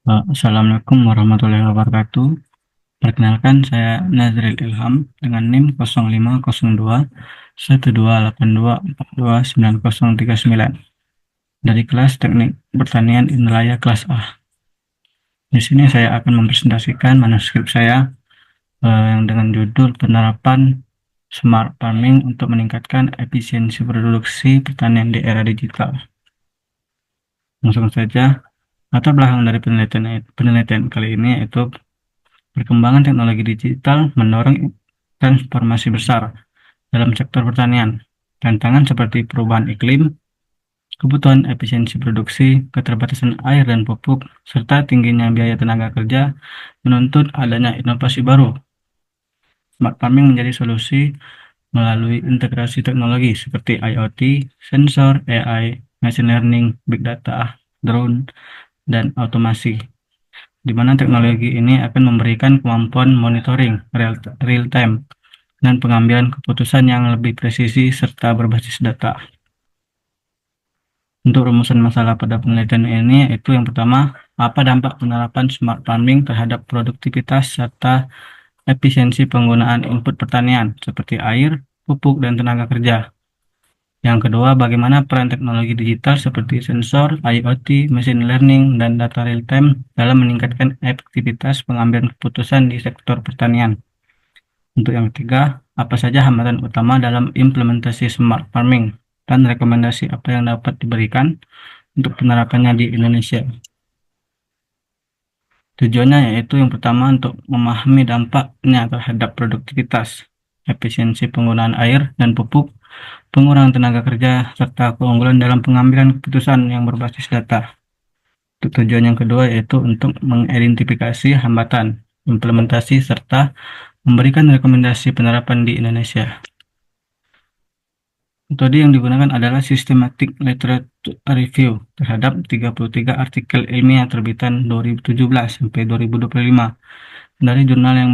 Assalamualaikum warahmatullahi wabarakatuh. Perkenalkan, saya Nazril Ilham dengan NIM 0502 1282429 dari kelas Teknik Pertanian Indralaya kelas A. Di sini saya akan mempresentasikan manuskrip saya yang dengan judul Penerapan Smart Farming untuk meningkatkan efisiensi produksi pertanian di era digital. Langsung saja, latar belakang dari penelitian kali ini yaitu perkembangan teknologi digital mendorong transformasi besar dalam sektor pertanian. Tantangan seperti perubahan iklim, kebutuhan efisiensi produksi, keterbatasan air dan pupuk, serta tingginya biaya tenaga kerja menuntut adanya inovasi baru. Smart farming menjadi solusi melalui integrasi teknologi seperti IoT, sensor, AI, machine learning, big data, drone, dan otomasi, di mana teknologi ini akan memberikan kemampuan monitoring real time dan pengambilan keputusan yang lebih presisi serta berbasis data. Untuk rumusan masalah pada penelitian ini, itu yang pertama, apa dampak penerapan smart farming terhadap produktivitas serta efisiensi penggunaan input pertanian seperti air, pupuk, dan tenaga kerja. Yang kedua, bagaimana peran teknologi digital seperti sensor, IoT, machine learning, dan data real time dalam meningkatkan efektivitas pengambilan keputusan di sektor pertanian. Untuk yang ketiga, apa saja hambatan utama dalam implementasi smart farming dan rekomendasi apa yang dapat diberikan untuk penerapannya di Indonesia. Tujuannya yaitu yang pertama untuk memahami dampaknya terhadap produktivitas, efisiensi penggunaan air dan pupuk, pengurangan tenaga kerja, serta keunggulan dalam pengambilan keputusan yang berbasis data. Untuk tujuan yang kedua yaitu untuk mengidentifikasi hambatan, implementasi, serta memberikan rekomendasi penerapan di Indonesia. Metode yang digunakan adalah Systematic Literature Review terhadap 33 artikel ilmiah terbitan 2017 sampai 2025 dari jurnal yang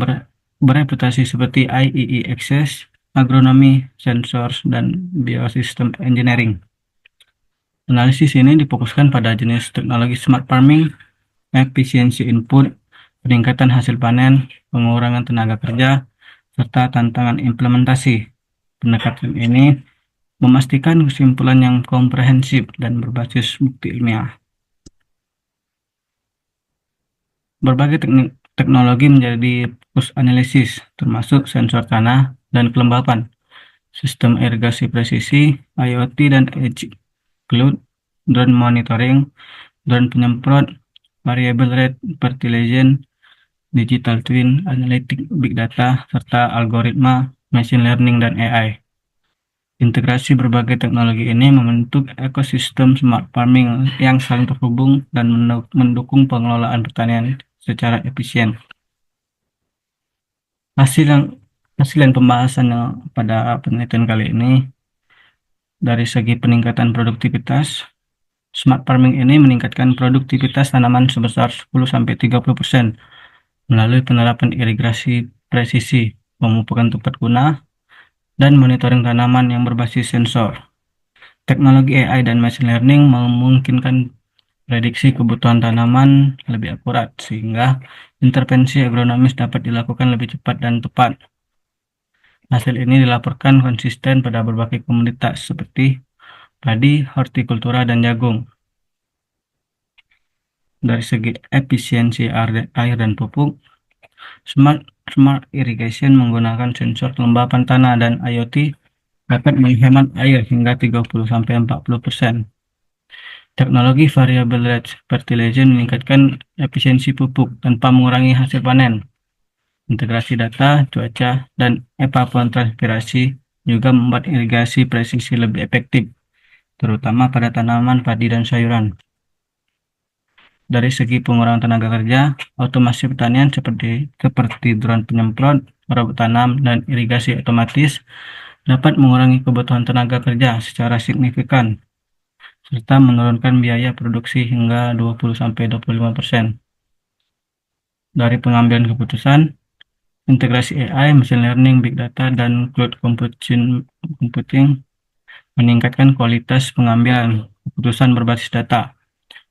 bereputasi seperti IEE Access, Agronomy, Sensors, dan Biosystem Engineering. Analisis ini difokuskan pada jenis teknologi smart farming, efisiensi input, peningkatan hasil panen, pengurangan tenaga kerja, serta tantangan implementasi. Pendekatan ini memastikan kesimpulan yang komprehensif dan berbasis bukti ilmiah. Berbagai teknologi menjadi fokus analisis, termasuk sensor tanah dan kelembapan, sistem irigasi presisi, IoT dan edge cloud, drone monitoring, drone penyemprot, variable rate fertilization, digital twin, analitik big data, serta algoritma, machine learning, dan AI. Integrasi berbagai teknologi ini membentuk ekosistem smart farming yang saling terhubung dan mendukung pengelolaan pertanian secara efisien. Hasil yang pembahasan pada penelitian kali ini, dari segi peningkatan produktivitas, smart farming ini meningkatkan produktivitas tanaman sebesar 10-30% melalui penerapan irigasi presisi, pemupukan tepat guna, dan monitoring tanaman yang berbasis sensor. Teknologi AI dan machine learning memungkinkan prediksi kebutuhan tanaman lebih akurat, sehingga intervensi agronomis dapat dilakukan lebih cepat dan tepat. Hasil ini dilaporkan konsisten pada berbagai komoditas seperti padi, hortikultura, dan jagung. Dari segi efisiensi air dan pupuk, smart irrigation menggunakan sensor kelembapan tanah dan IoT dapat menghemat air hingga 30-40%. Teknologi variable rate fertilization meningkatkan efisiensi pupuk tanpa mengurangi hasil panen. Integrasi data, cuaca, dan evapotranspirasi juga membuat irigasi presisi lebih efektif, terutama pada tanaman padi dan sayuran. Dari segi pengurangan tenaga kerja, otomasi pertanian seperti drone penyemprot, robot tanam, dan irigasi otomatis dapat mengurangi kebutuhan tenaga kerja secara signifikan, serta menurunkan biaya produksi hingga 20-25%. Dari pengambilan keputusan, integrasi AI, machine learning, big data, dan cloud computing meningkatkan kualitas pengambilan keputusan berbasis data,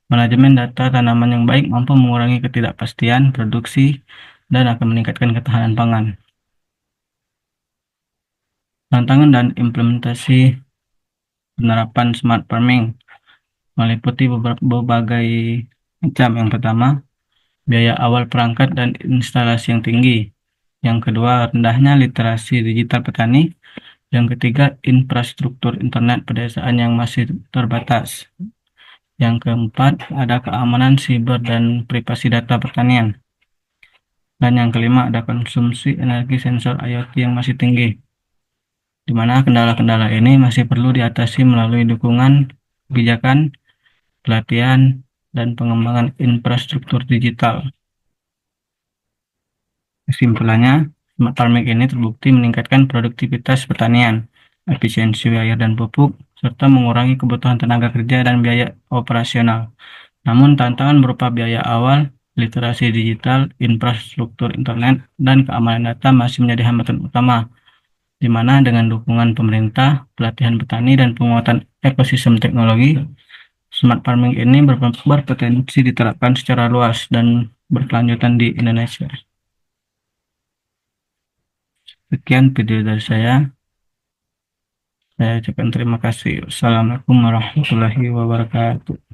Manajemen data tanaman yang baik mampu mengurangi ketidakpastian produksi dan akan meningkatkan ketahanan pangan. Tantangan dan implementasi penerapan smart farming meliputi berbagai macam. Yang pertama, biaya awal perangkat dan instalasi yang tinggi. Yang kedua, rendahnya literasi digital petani. Yang ketiga, infrastruktur internet pedesaan yang masih terbatas. Yang keempat, ada keamanan siber dan privasi data pertanian. Dan yang kelima, ada konsumsi energi sensor IoT yang masih tinggi, di mana kendala-kendala ini masih perlu diatasi melalui dukungan kebijakan, pelatihan, dan pengembangan infrastruktur digital. Kesimpulannya, smart farming ini terbukti meningkatkan produktivitas pertanian, efisiensi air dan pupuk, serta mengurangi kebutuhan tenaga kerja dan biaya operasional. Namun, tantangan berupa biaya awal, literasi digital, infrastruktur internet, dan keamanan data masih menjadi hambatan utama, di mana dengan dukungan pemerintah, pelatihan petani, dan penguatan ekosistem teknologi, smart farming ini berpotensi diterapkan secara luas dan berkelanjutan di Indonesia. Sekian video dari saya. Saya ucapkan terima kasih. Wassalamualaikum warahmatullahi wabarakatuh.